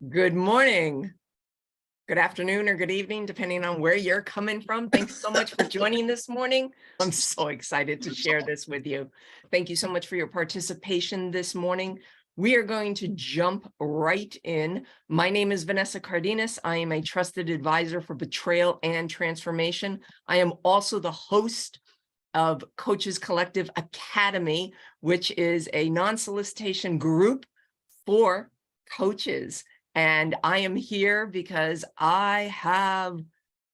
Good morning, good afternoon, or good evening, depending on where you're coming from. Thanks so much for joining this morning. I'm so excited to share this with you. Thank you so much for your participation this morning. We are going to jump right in. My name is Vanessa Cardenas. I am a trusted advisor for Betrayal and Transformation. I am also the host of Coaches Collective Academy, which is a non-solicitation group for coaches. And I am here because I have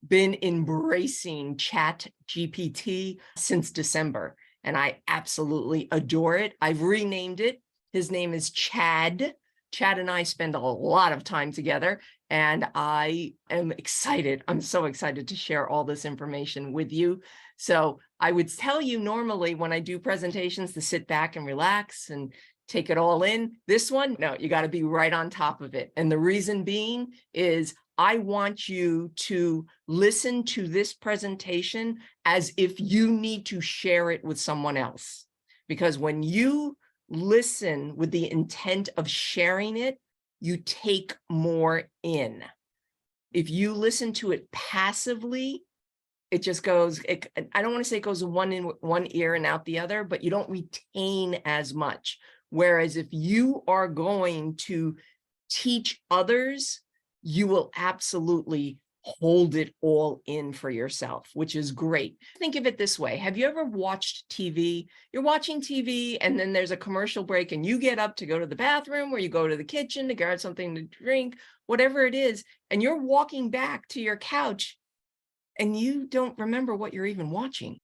been embracing ChatGPT since December, and I absolutely adore it. I've renamed it. His name is Chad. Chad and I spend a lot of time together, and I am excited. I'm so excited to share all this information with you. So I would tell you normally when I do presentations to sit back and relax and take it all in. This one, no, you got to be right on top of it. And the reason being is I want you to listen to this presentation as if you need to share it with someone else. Because when you listen with the intent of sharing it, you take more in. If you listen to it passively, it just goes, I don't want to say it goes one in one ear and out the other, but you don't retain as much. Whereas if you are going to teach others, you will absolutely hold it all in for yourself, which is great. Think of it this way. Have you ever watched TV? You're watching TV and then there's a commercial break and you get up to go to the bathroom or you go to the kitchen to grab something to drink, whatever it is, and you're walking back to your couch and you don't remember what you're even watching.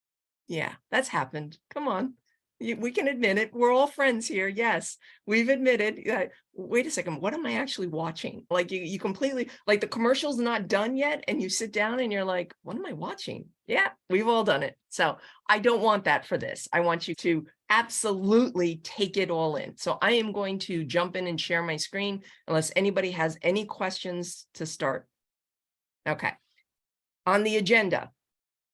Yeah, that's happened. Come on. We can admit it. We're all friends here. Yes, we've admitted, wait a second, what am I actually watching? Like you completely, like the commercial's not done yet and you sit down and you're like, what am I watching? Yeah, we've all done it. So I don't want that for this. I want you to absolutely take it all in. So I am going to jump in and share my screen unless anybody has any questions to start. Okay. On the agenda,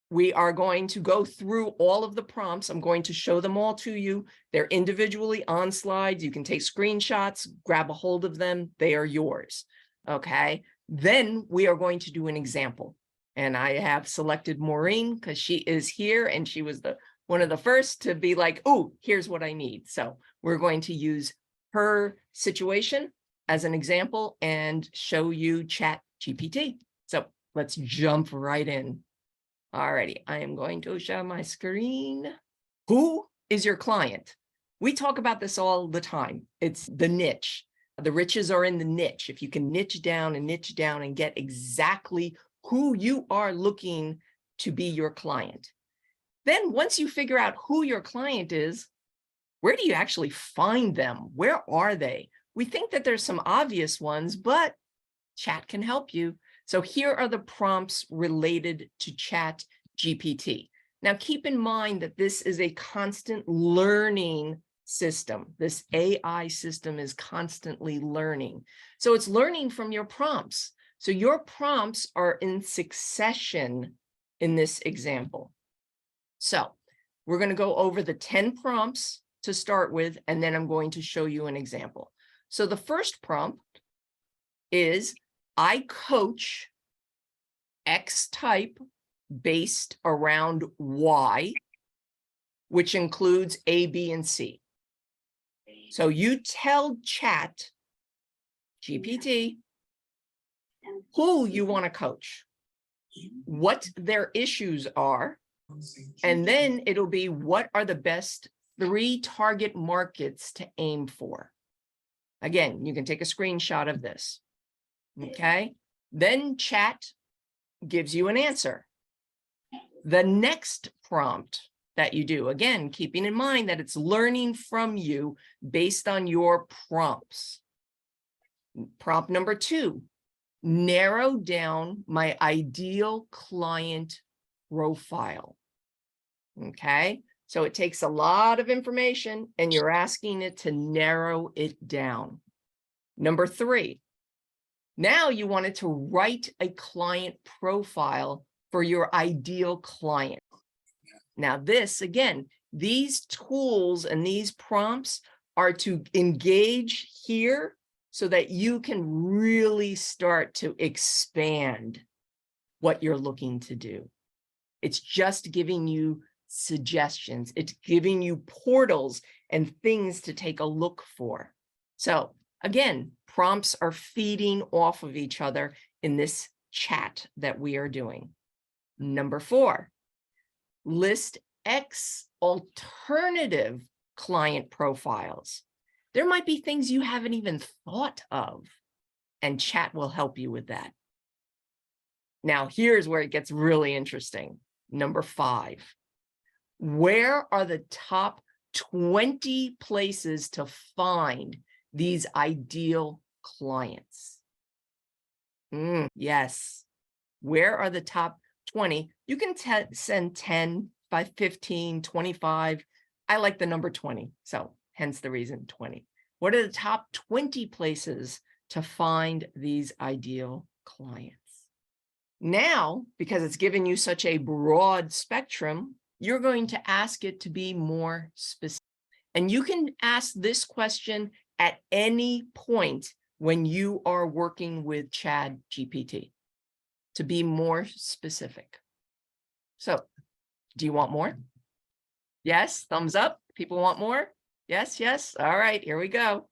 we are going to go through all of the prompts. I'm going to show them all to you. They're individually on slides. You can take screenshots, grab a hold of them. They are yours. Okay. Then we are going to do an example. And I have selected Maureen because she is here and she was one of the first to be like, oh, here's what I need. So we're going to use her situation as an example and show you ChatGPT. So let's jump right in. Alrighty, I am going to share my screen. Who is your client? We talk about this all the time. It's the niche. The riches are in the niche. If you can niche down and get exactly who you are looking to be your client. Then once you figure out who your client is, where do you actually find them? Where are they? We think that there's some obvious ones, but chat can help you. So here are the prompts related to ChatGPT. Now, keep in mind that this is a constant learning system. This AI system is constantly learning. So it's learning from your prompts. So your prompts are in succession in this example. So we're going to go over the 10 prompts to start with, and then I'm going to show you an example. So the first prompt is, I coach X type based around Y, which includes A, B, and C. So you tell ChatGPT who you want to coach, what their issues are, and then it'll be what are the best 3 target markets to aim for. Again, you can take a screenshot of this. Okay, then chat gives you an answer. The next prompt that you do, again, keeping in mind that it's learning from you based on your prompts. Prompt number 2, narrow down my ideal client profile. Okay, so it takes a lot of information and you're asking it to narrow it down. Number 3, now you wanted to write a client profile for your ideal client. Now this, again, these tools and these prompts are to engage here so that you can really start to expand what you're looking to do. It's just giving you suggestions. It's giving you portals and things to take a look for. So again, prompts are feeding off of each other in this chat that we are doing. Number 4, list X alternative client profiles. There might be things you haven't even thought of, and chat will help you with that. Now, here's where it gets really interesting. Number 5, where are the top 20 places to find these ideal clients? Yes. Where are the top 20? You can send 10, 5, 15, 25. I like the number 20. So hence the reason 20. What are the top 20 places to find these ideal clients? Now, because it's given you such a broad spectrum, you're going to ask it to be more specific. And you can ask this question at any point when you are working with ChatGPT to be more specific. So, do you want more? Yes, thumbs up. People want more? Yes, yes. All right, here we go.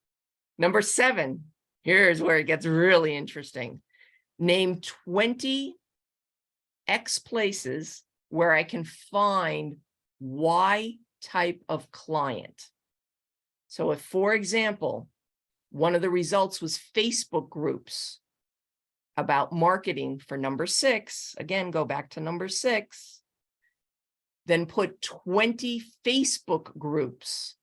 Number 7, here's where it gets really interesting. Name 20 X places where I can find Y type of client. So if, for example, one of the results was Facebook groups about marketing for number 6, again, go back to number 6, then put 20 Facebook groups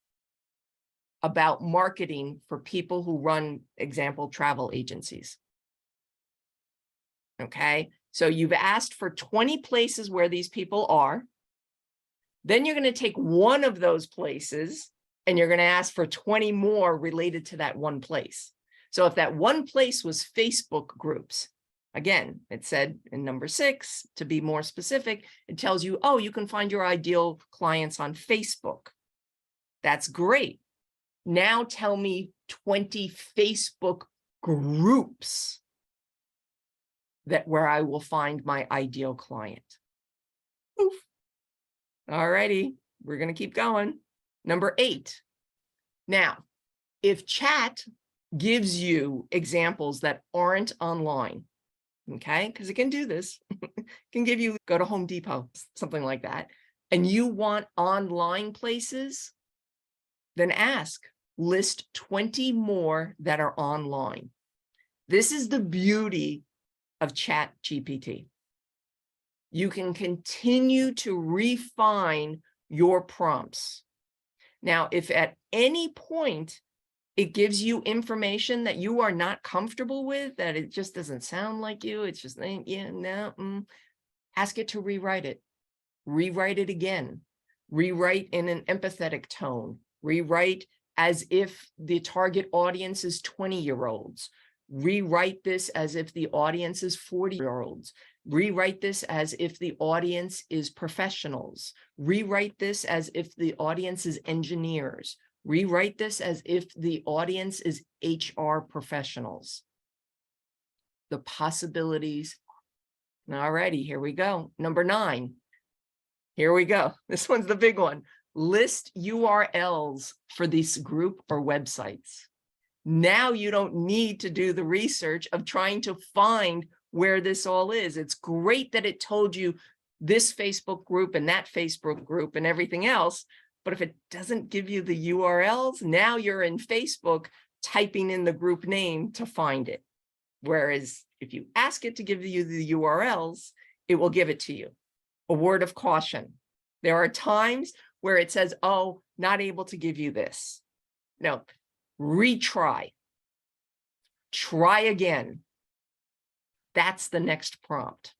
about marketing for people who run, example, travel agencies. Okay, so you've asked for 20 places where these people are. Then you're going to take one of those places and you're going to ask for 20 more related to that one place. So if that one place was Facebook groups, again, it said in number 6, to be more specific, it tells you, oh, you can find your ideal clients on Facebook. That's great. Now tell me 20 Facebook groups where I will find my ideal client. Oof. All righty, we're going to keep going. Number 8. Now, if chat gives you examples that aren't online, okay, because it can do this, it can give you, go to Home Depot, something like that, and you want online places, then ask, list 20 more that are online. This is the beauty of ChatGPT. You can continue to refine your prompts. Now, if at any point it gives you information that you are not comfortable with, that it just doesn't sound like you, it's just, yeah, no, ask it to rewrite it. Rewrite it again. Rewrite in an empathetic tone. Rewrite as if the target audience is 20-year-olds. Rewrite this as if the audience is 40-year-olds. Rewrite this as if the audience is professionals. Rewrite this as if the audience is engineers. Rewrite this as if the audience is HR professionals. The possibilities. All righty, here we go. Number 9. Here we go. This one's the big one. List URLs for this group or websites. Now you don't need to do the research of trying to find where this all is. It's great that it told you this Facebook group and that Facebook group and everything else, but if it doesn't give you the URLs, now you're in Facebook typing in the group name to find it. Whereas if you ask it to give you the URLs, it will give it to you. A word of caution. There are times where it says, oh, not able to give you this. No, retry. Try again. That's the next prompt.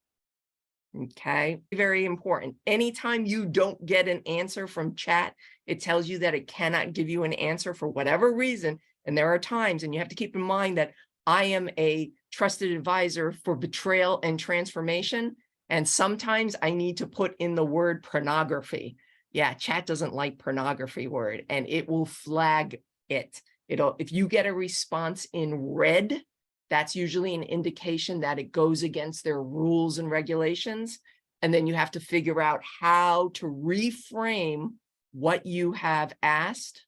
Okay, very important. Anytime you don't get an answer from chat, it tells you that it cannot give you an answer for whatever reason. And there are times, and you have to keep in mind that I am a trusted advisor for Betrayal and Transformation. And sometimes I need to put in the word pornography. Yeah, chat doesn't like pornography word, and it will flag it. If you get a response in red, that's usually an indication that it goes against their rules and regulations. And then you have to figure out how to reframe what you have asked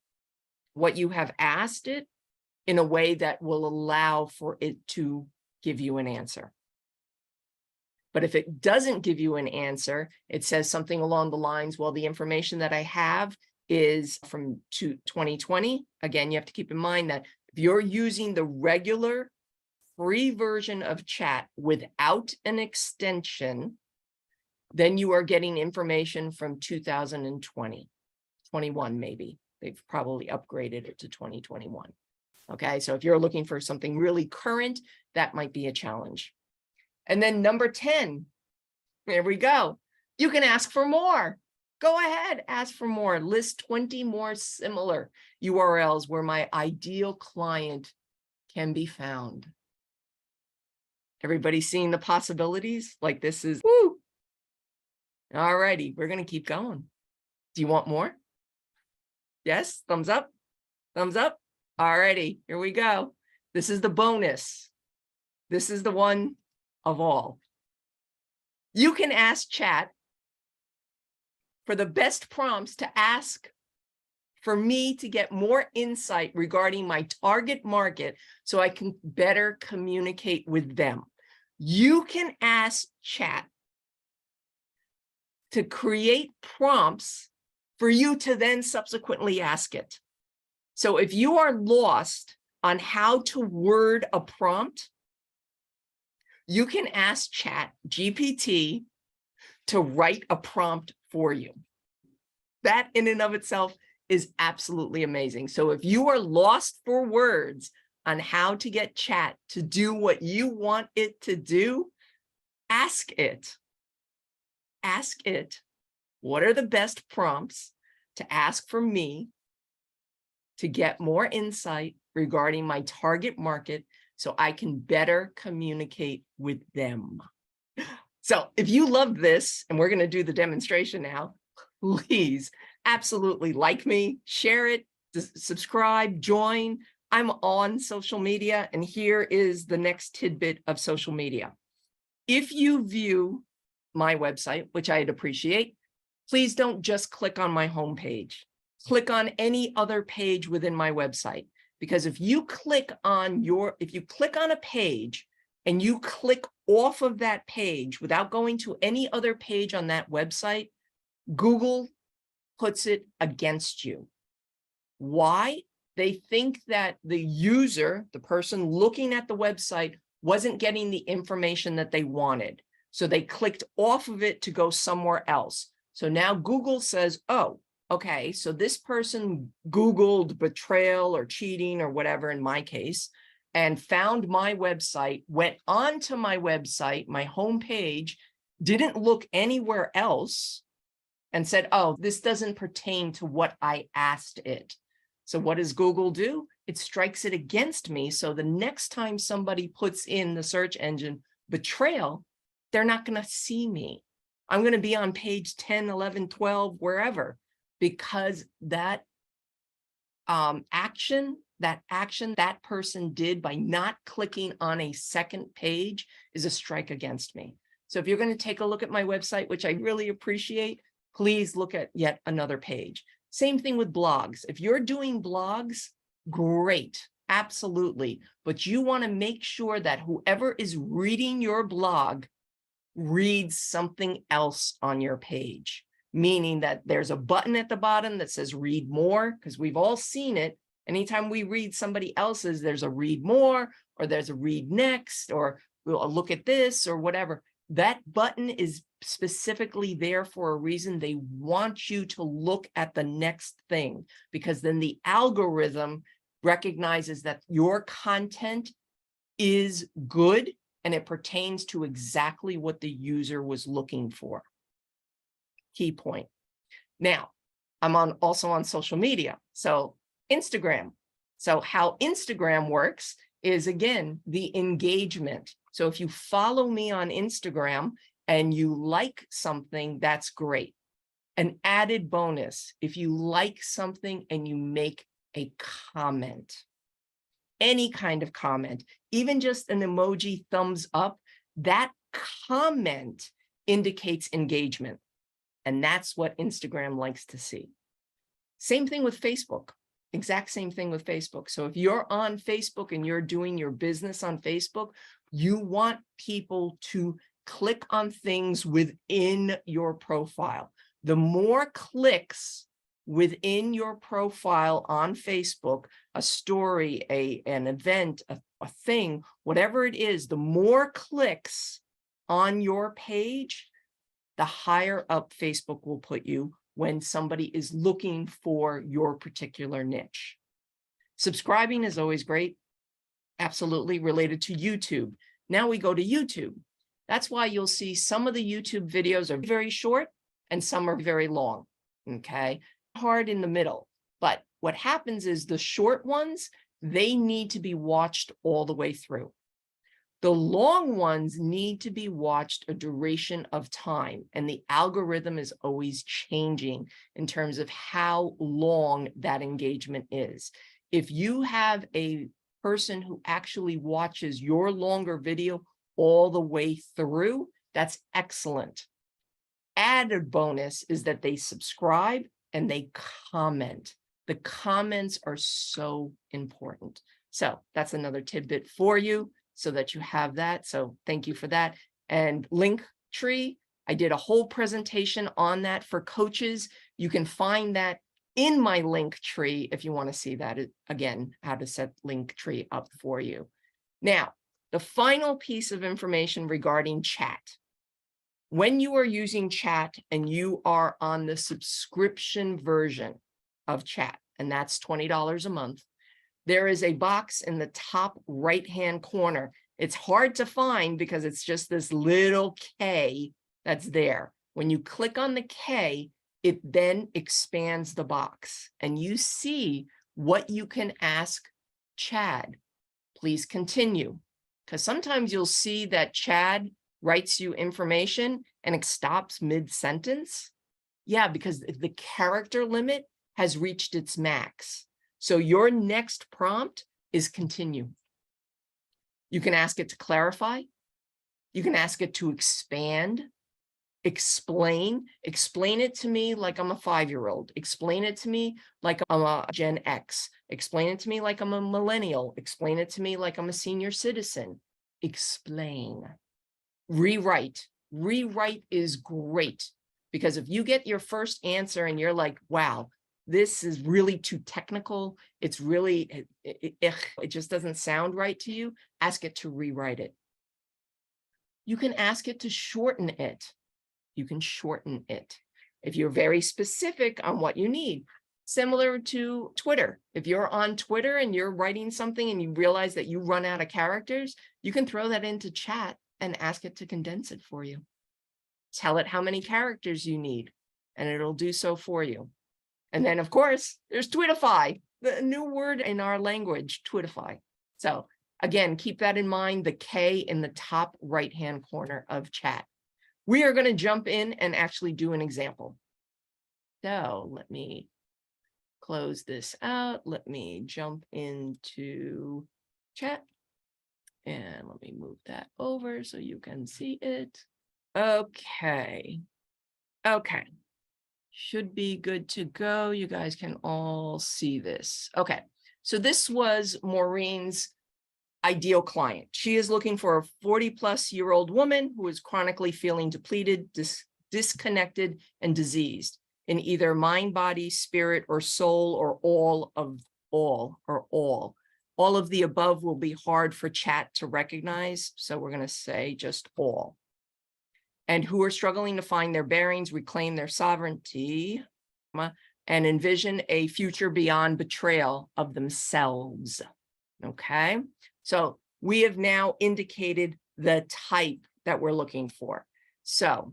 it in a way that will allow for it to give you an answer. But if it doesn't give you an answer, it says something along the lines, well, the information that I have is from 2020. Again, you have to keep in mind that if you're using the regular free version of chat without an extension, then you are getting information from 2020, 21 maybe. They've probably upgraded it to 2021. Okay, so if you're looking for something really current, that might be a challenge. And then number 10, here we go. You can ask for more. Go ahead, ask for more. List 20 more similar URLs where my ideal client can be found. Everybody seeing the possibilities? Like this is, woo! All righty, we're going to keep going. Do you want more? Yes, thumbs up, thumbs up. All righty, here we go. This is the bonus. This is the one of all. You can ask chat for the best prompts to ask for me to get more insight regarding my target market so I can better communicate with them. You can ask chat to create prompts for you to then subsequently ask it. So if you are lost on how to word a prompt, you can ask ChatGPT to write a prompt for you. That in and of itself is absolutely amazing. So if you are lost for words on how to get chat to do what you want it to do, ask it. Ask it, what are the best prompts to ask for me to get more insight regarding my target market so I can better communicate with them. So if you love this, and we're going to do the demonstration now, please absolutely like me, share it, subscribe, join. I'm on social media, and here is the next tidbit of social media. If you view my website, which I'd appreciate, please don't just click on my homepage. Click on any other page within my website, because if you click on a page and you click off of that page without going to any other page on that website, Google puts it against you. Why? They think that the user, the person looking at the website, wasn't getting the information that they wanted. So they clicked off of it to go somewhere else. So now Google says, oh, okay, so this person Googled betrayal or cheating or whatever in my case, and found my website, went onto my website, my homepage, didn't look anywhere else, and said, oh, this doesn't pertain to what I asked it. So what does Google do? It strikes it against me. So the next time somebody puts in the search engine betrayal, they're not going to see me. I'm going to be on page 10, 11, 12, wherever, because that action that person did by not clicking on a second page is a strike against me. So if you're going to take a look at my website, which I really appreciate, please look at yet another page. Same thing with blogs. If you're doing blogs, great, absolutely. But you want to make sure that whoever is reading your blog reads something else on your page, meaning that there's a button at the bottom that says read more, because we've all seen it. Anytime we read somebody else's, there's a read more, or there's a read next, or we'll look at this or whatever. That button is specifically there for a reason. They want you to look at the next thing, because then the algorithm recognizes that your content is good and it pertains to exactly what the user was looking for. Key point. Now, I'm also on social media. So Instagram. So how Instagram works is, again, the engagement. So if you follow me on Instagram and you like something, that's great. An added bonus, if you like something and you make a comment. any kind of comment, even just an emoji thumbs up, that comment indicates engagement. And that's what Instagram likes to see. Same thing with Facebook. Exact same thing with Facebook. So if you're on Facebook and you're doing your business on Facebook, you want people to click on things within your profile. The more clicks within your profile on Facebook, a story, an event, a thing, whatever it is, the more clicks on your page, the higher up Facebook will put you when somebody is looking for your particular niche. Subscribing is always great, absolutely related to YouTube. Now we go to YouTube. That's why you'll see some of the YouTube videos are very short and some are very long, okay? Hard in the middle. But what happens is the short ones, they need to be watched all the way through. The long ones need to be watched a duration of time, and the algorithm is always changing in terms of how long that engagement is. If you have a person who actually watches your longer video all the way through, that's excellent. Added bonus is that they subscribe and they comment. The comments are so important. So that's another tidbit for you, so that you have that. So thank you for that. And Linktree, I did a whole presentation on that for coaches. You can find that in my Linktree if you want to see that again, how to set Linktree up for you. Now, the final piece of information regarding chat. When you are using chat and you are on the subscription version of chat, and that's $20 a month, there is a box in the top right-hand corner. It's hard to find because it's just this little K that's there. When you click on the K, it then expands the box and you see what you can ask Chad. Please continue. Because sometimes you'll see that Chad writes you information and it stops mid-sentence. Yeah, because the character limit has reached its max. So your next prompt is continue. You can ask it to clarify. You can ask it to expand, explain it to me like I'm a 5-year-old. Explain it to me like I'm a Gen X. Explain it to me like I'm a millennial. Explain it to me like I'm a senior citizen. Explain. Rewrite. Rewrite is great because if you get your first answer and you're like, wow, this is really too technical, it's really, it just doesn't sound right to you, ask it to rewrite it. You can ask it to shorten it. You can shorten it if you're very specific on what you need. Similar to Twitter. If you're on Twitter and you're writing something and you realize that you run out of characters, you can throw that into chat and ask it to condense it for you. Tell it how many characters you need, and it'll do so for you. And then, of course, there's Twittify, the new word in our language, Twittify. So again, keep that in mind, the K in the top right-hand corner of chat. We are going to jump in and actually do an example. So let me close this out. Let me jump into chat. And let me move that over so you can see it. Okay. Okay. Should be good to go. You guys can all see this. Okay. So this was Maureen's ideal client. She is looking for a 40-plus-year-old woman who is chronically feeling depleted, disconnected, and diseased in either mind, body, spirit, or soul, or all of all. All of the above will be hard for chat to recognize, so we're going to say just all. And who are struggling to find their bearings, reclaim their sovereignty, and envision a future beyond betrayal of themselves. Okay, so we have now indicated the type that we're looking for. So,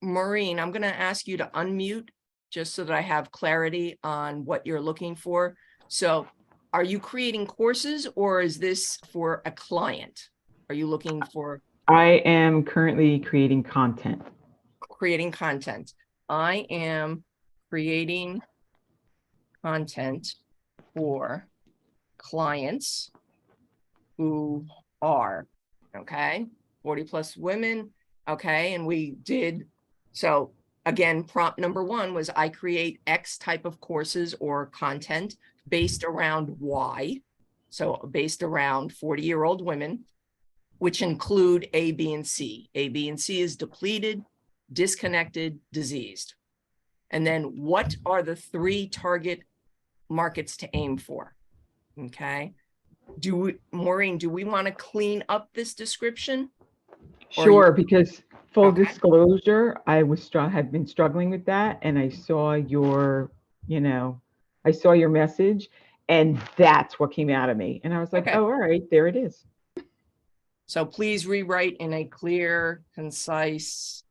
Maureen, I'm going to ask you to unmute just so that I have clarity on what you're looking for. So, are you creating courses or is this for a client? Are you looking for? I am currently creating content. Creating content. I am creating content for clients who are, okay, 40 plus women, okay, and we did, so again, prompt number one was I create X type of courses or content based around Y, so based around 40-year-old women, which include A, B, and C. A, B, and C is depleted, disconnected, diseased. And then what are the 3 target markets to aim for? Okay. Maureen, do we want to clean up this description? Sure, because full Okay. disclosure, had been struggling with that, and I saw your message, and that's what came out of me. And I was like, Okay. oh, all right, there it is. So please rewrite in a clear, concise,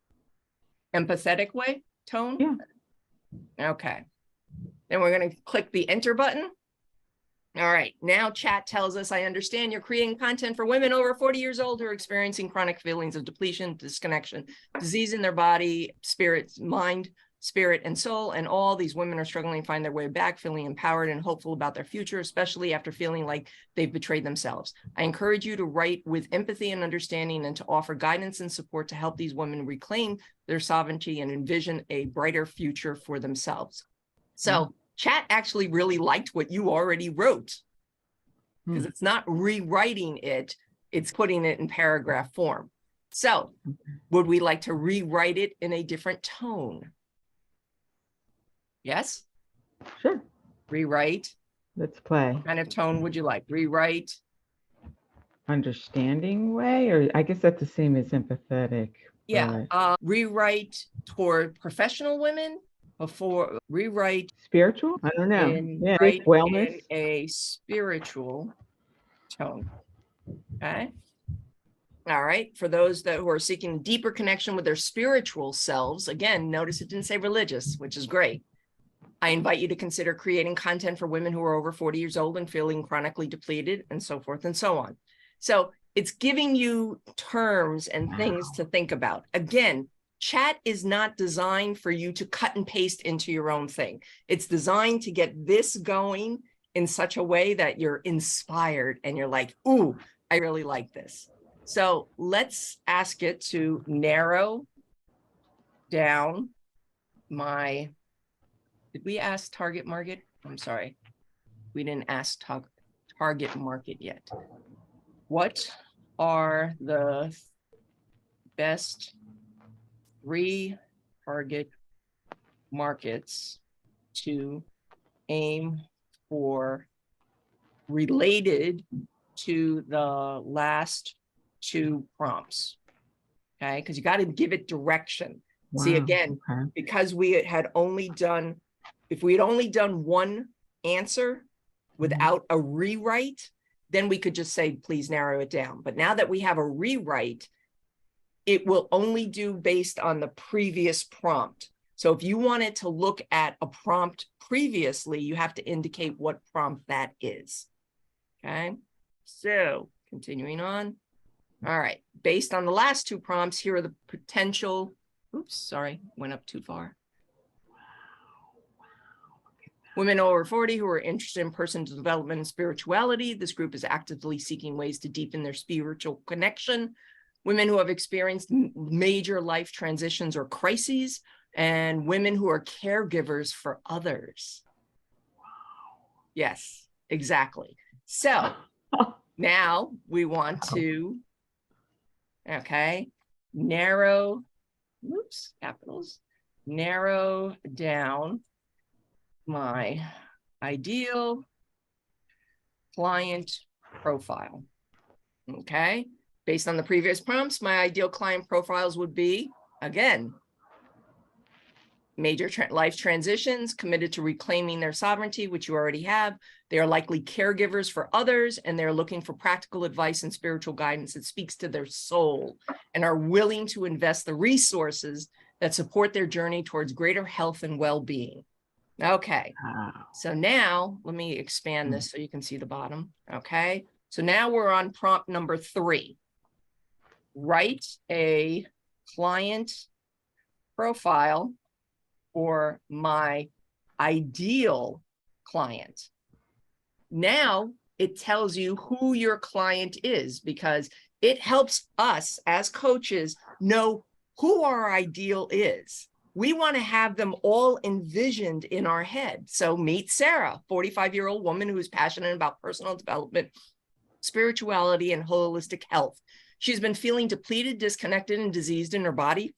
empathetic way, tone. Yeah. Okay. Then we're going to click the enter button. All right. Now chat tells us, I understand you're creating content for women over 40 years old who are experiencing chronic feelings of depletion, disconnection, disease in their body, spirit, mind, spirit, and soul. And all these women are struggling to find their way back, feeling empowered and hopeful about their future, especially after feeling like they've betrayed themselves. I encourage you to write with empathy and understanding and to offer guidance and support to help these women reclaim their sovereignty and envision a brighter future for themselves. So chat actually really liked what you already wrote, because it's not rewriting it, it's putting it in paragraph form. So would we like to rewrite it in a different tone? Yes? Sure. Rewrite. Let's play. What kind of tone would you like? Rewrite. Understanding way, or I guess that's the same as empathetic. Yeah. Rewrite toward professional women before rewrite. Spiritual? I don't know. Yeah, Write wellness. in a spiritual tone. Okay. All right. For those who are seeking deeper connection with their spiritual selves, again, notice it didn't say religious, which is great. I invite you to consider creating content for women who are over 40 years old and feeling chronically depleted, and so forth and so on. So it's giving you terms and things to think about. Again, chat is not designed for you to cut and paste into your own thing. It's designed to get this going in such a way that you're inspired and you're like, ooh, I really like this. So let's ask it to narrow down my, did we ask target market? I'm sorry. We didn't ask target market yet. What are the best 3 target markets to aim for related to the last 2 prompts? Okay, because you got to give it direction. Wow. See, again, because we had only done, if we had only done one answer without a rewrite, then we could just say, please narrow it down. But now that we have a rewrite, it will only do based on the previous prompt. So if you wanted to look at a prompt previously, you have to indicate what prompt that is. Okay, so continuing on. All right, based on the last 2 prompts, here are the potential, oops, sorry, went up too far. Women over 40 who are interested in personal development and spirituality. This group is actively seeking ways to deepen their spiritual connection. Women who have experienced major life transitions or crises, and women who are caregivers for others. Yes, exactly. So now we want to, okay, narrow, oops, capitals, narrow down my ideal client profile. Okay, based on the previous prompts, my ideal client profiles would be, again, major life transitions, committed to reclaiming their sovereignty, which you already have. They are likely caregivers for others, and they're looking for practical advice and spiritual guidance that speaks to their soul and are willing to invest the resources that support their journey towards greater health and well-being. Okay, so now let me expand this so you can see the bottom. Okay, so now we're on prompt number 3. Write a client profile for my ideal client. Now it tells you who your client is, because it helps us as coaches know who our ideal is. We want to have them all envisioned in our head. So meet Sarah, 45-year-old woman who is passionate about personal development, spirituality, and holistic health. She's been feeling depleted, disconnected, and diseased in her body,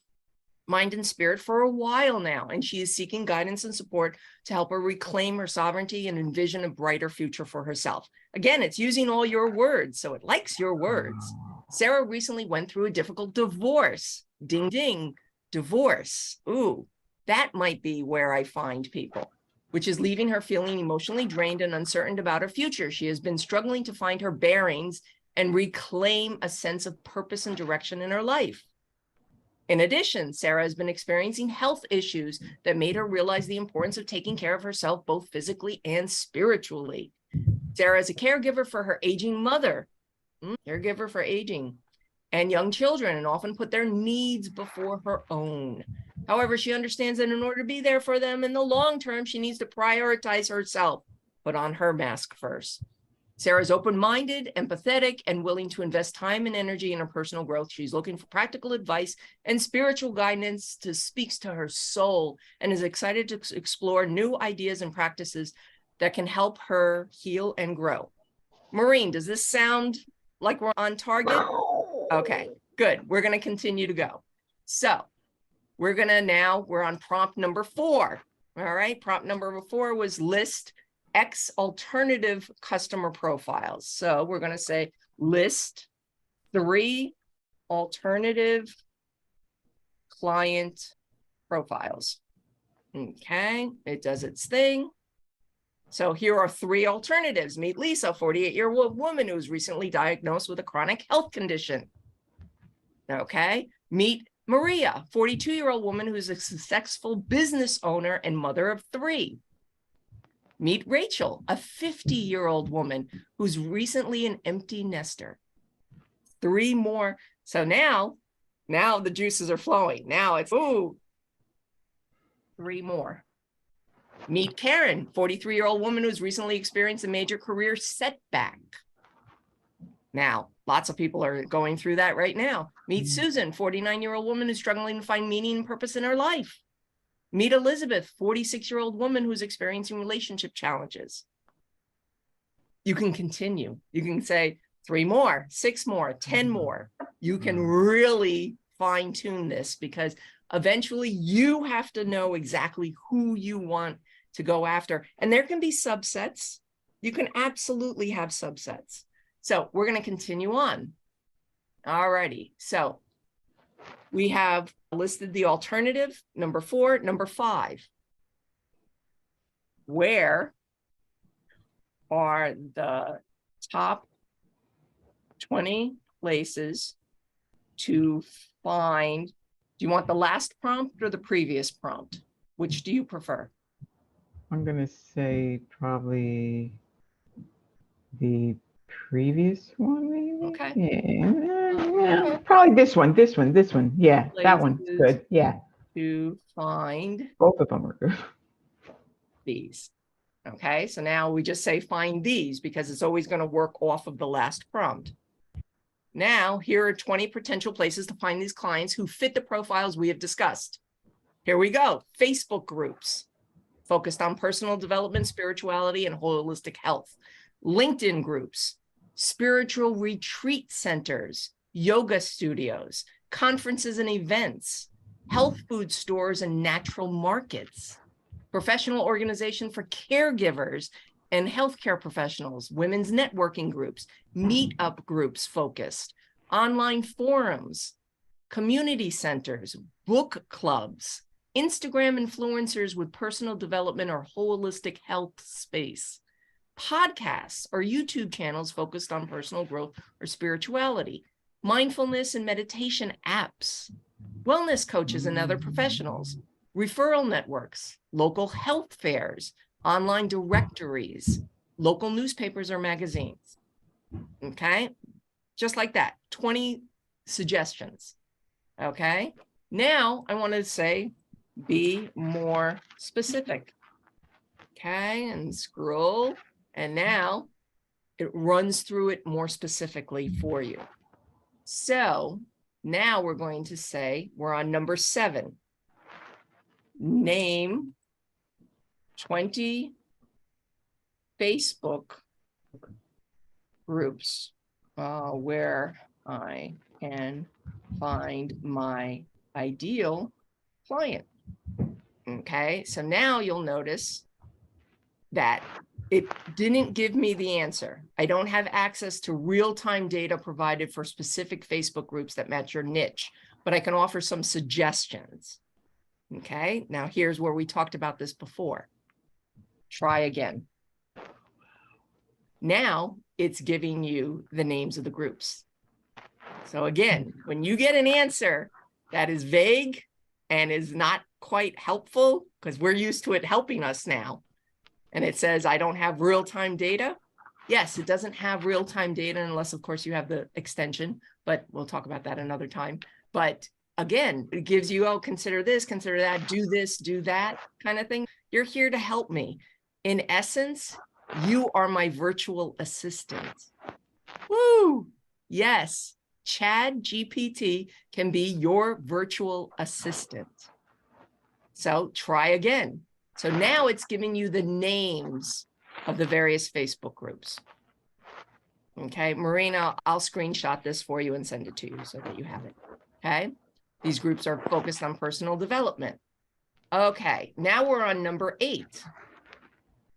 mind, and spirit for a while now, and she is seeking guidance and support to help her reclaim her sovereignty and envision a brighter future for herself. Again, it's using all your words, so it likes your words. Sarah recently went through a difficult divorce. Ding, ding, divorce. Ooh, that might be where I find people, which is leaving her feeling emotionally drained and uncertain about her future. She has been struggling to find her bearings and reclaim a sense of purpose and direction in her life. In addition, Sarah has been experiencing health issues that made her realize the importance of taking care of herself, both physically and spiritually. Sarah is a caregiver for her aging mother, caregiver for aging, and young children, and often put their needs before her own. However, she understands that in order to be there for them in the long term, she needs to prioritize herself, put on her mask first. Sarah's open-minded, empathetic, and willing to invest time and energy in her personal growth. She's looking for practical advice and spiritual guidance that speaks to her soul, and is excited to explore new ideas and practices that can help her heal and grow. Maureen, does this sound like we're on target? Okay, good. We're going to continue to go. So we're on prompt number 4. All right. Prompt number 4 was list X alternative customer profiles. So we're going to say list 3 alternative client profiles. Okay. It does its thing. So here are 3 alternatives. Meet Lisa, 48-year-old woman who's recently diagnosed with a chronic health condition. Okay. Meet Maria, 42-year-old woman who's a successful business owner and mother of 3. Meet Rachel, a 50-year-old woman who's recently an empty nester. 3 more. So now the juices are flowing. Now it's, 3 more. Meet Karen, 43-year-old woman who's recently experienced a major career setback. Now, lots of people are going through that right now. Meet Susan, 49-year-old woman who's struggling to find meaning and purpose in her life. Meet Elizabeth, 46-year-old woman who's experiencing relationship challenges. You can continue. You can say 3 more, 6 more, 10 more. You can really fine tune this, because eventually you have to know exactly who you want to go after. And there can be subsets. You can absolutely have subsets. So we're going to continue on. All righty. So we have listed the alternative, number 4, number 5. Where are the top 20 places to find? Do you want the last prompt or the previous prompt? Which do you prefer? I'm going to say probably the previous one, maybe. Okay. Yeah, probably this one. Yeah, that one's good. Yeah. To find both of them are good. These. Okay, so now we just say find these, because it's always going to work off of the last prompt. Now, here are 20 potential places to find these clients who fit the profiles we have discussed. Here we go. Facebook groups focused on personal development, spirituality, and holistic health. LinkedIn groups, spiritual retreat centers, yoga studios, conferences and events, health food stores and natural markets, professional organization for caregivers and healthcare professionals, women's networking groups, meetup groups focused, online forums, community centers, book clubs, Instagram influencers with personal development or holistic health space, podcasts or YouTube channels focused on personal growth or spirituality, mindfulness and meditation apps, wellness coaches and other professionals, referral networks, local health fairs, online directories, local newspapers or magazines. Okay, just like that, 20 suggestions. Okay, now I want to say be more specific. Okay, and scroll. And now It runs through it more specifically for you. So now we're going to say we're on number 7. Name 20 Facebook groups where I can find my ideal client. Okay, so now you'll notice that it didn't give me the answer. I don't have access to real-time data provided for specific Facebook groups that match your niche, but I can offer some suggestions. Okay, now here's where we talked about this before. Try again. Now it's giving you the names of the groups. So again, when you get an answer that is vague and is not quite helpful, because we're used to it helping us now, and it says, I don't have real-time data. Yes, it doesn't have real-time data unless, of course, you have the extension, but we'll talk about that another time. But again, it gives you, oh, consider this, consider that, do this, do that kind of thing. You're here to help me. In essence, you are my virtual assistant. Woo! Yes, ChatGPT can be your virtual assistant. So try again. So now it's giving you the names of the various Facebook groups. Okay, Marina, I'll screenshot this for you and send it to you so that you have it. Okay, these groups are focused on personal development. Okay, now we're on number 8.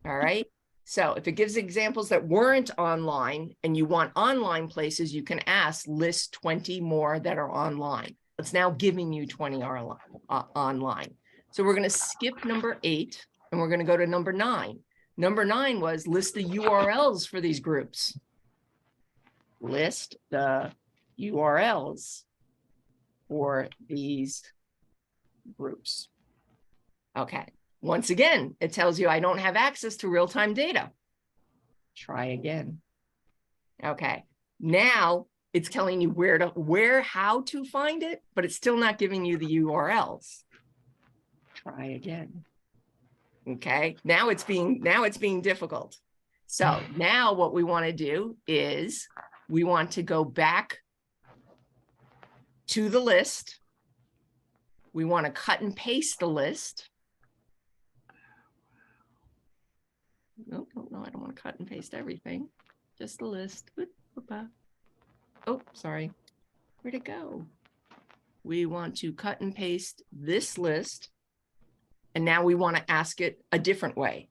All right, so if it gives examples that weren't online and you want online places, you can ask list 20 more that are online. It's now giving you 20 are online. So we're going to skip number 8 and we're going to go to number 9. Number 9 was list the URLs for these groups. List the URLs for these groups. Okay. Once again, it tells you I don't have access to real-time data. Try again. Okay. Now it's telling you how to find it, but it's still not giving you the URLs. Try again. Okay, now it's being difficult. So now what we want to do is we want to go back to the list. We want to cut and paste the list. No, I don't want to cut and paste everything. Just the list. Oh, sorry. Where'd it go? We want to cut and paste this list. And now we want to ask it a different way.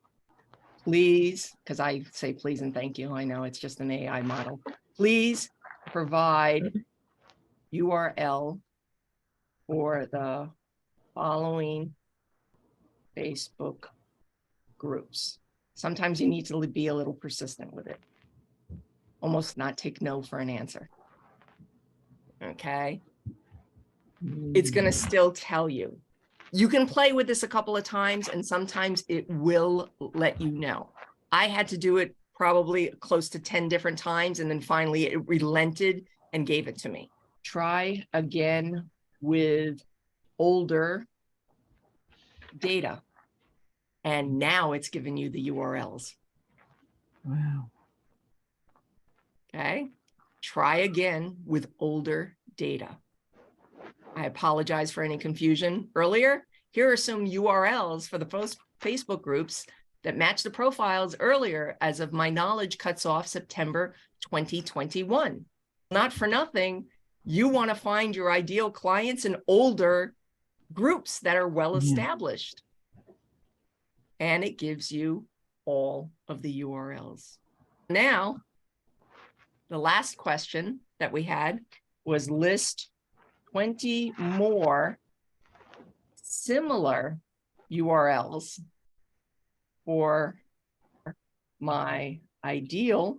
Please, because I say please and thank you. I know it's just an AI model. Please provide URL for the following Facebook groups. Sometimes you need to be a little persistent with it. Almost not take no for an answer. Okay. It's going to still tell you. You can play with this a couple of times and sometimes it will let you know. I had to do it probably close to 10 different times and then finally it relented and gave it to me. Try again with older data. And now it's giving you the URLs. Wow. Okay. Try again with older data. I apologize for any confusion earlier. Here are some URLs for the Facebook groups that match the profiles earlier as of my knowledge cuts off September 2021. Not for nothing, you want to find your ideal clients in older groups that are well established. And it gives you all of the URLs. Now, the last question that we had was list 20 more similar URLs for my ideal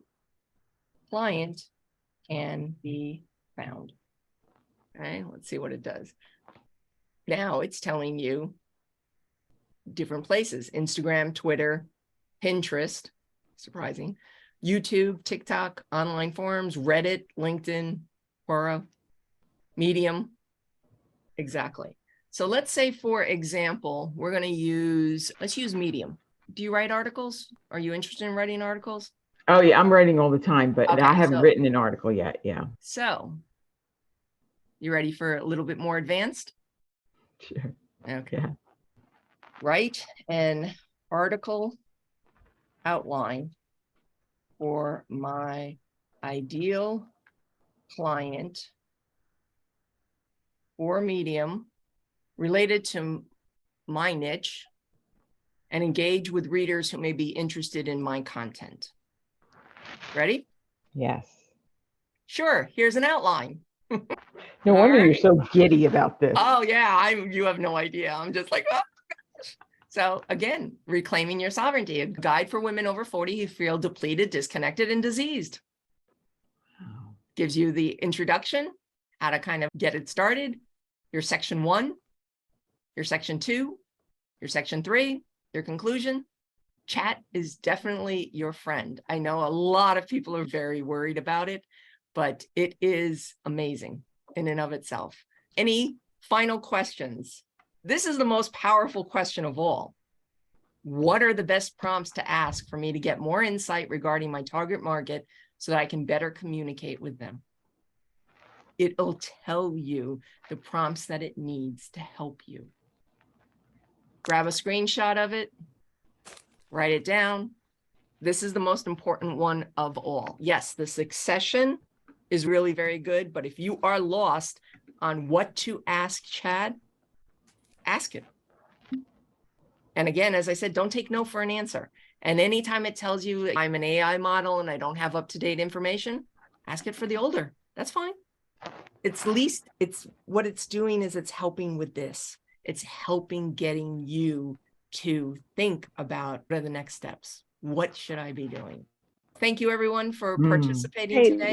client can be found. Okay, let's see what it does. Now it's telling you different places: Instagram, Twitter, Pinterest, surprising, YouTube, TikTok, online forums, Reddit, LinkedIn, Quora, Medium. Exactly. So let's say, for example, let's use Medium. Do you write articles? Are you interested in writing articles? Oh yeah, I'm writing all the time, but I Okay, haven't so written an article yet. Yeah. so you ready for a little bit more advanced? Sure. Okay. Yeah. Write an article outline for my ideal client or medium related to my niche and engage with readers who may be interested in my content. Ready? Yes. Sure, here's an outline. No All wonder you're right. so giddy about this. Oh yeah, you have no idea. I'm just like, oh. So again, reclaiming your sovereignty, a guide for women over 40 who feel depleted, disconnected, and diseased. Wow. Gives you the introduction, how to kind of get it started, your section 1, your section 2, your section 3, your conclusion. Chat is definitely your friend. I know a lot of people are very worried about it, but it is amazing in and of itself. Any final questions? This is the most powerful question of all. What are the best prompts to ask for me to get more insight regarding my target market so that I can better communicate with them? It'll tell you the prompts that it needs to help you. Grab a screenshot of it, write it down. This is the most important one of all. Yes, the succession is really very good, but if you are lost on what to ask Chad, ask it. And again, as I said, don't take no for an answer. And anytime it tells you I'm an AI model and I don't have up-to-date information, ask it for the older. That's fine. It's what it's doing is it's helping with this. It's helping getting you to think about what are the next steps. What should I be doing? Thank you everyone for participating today.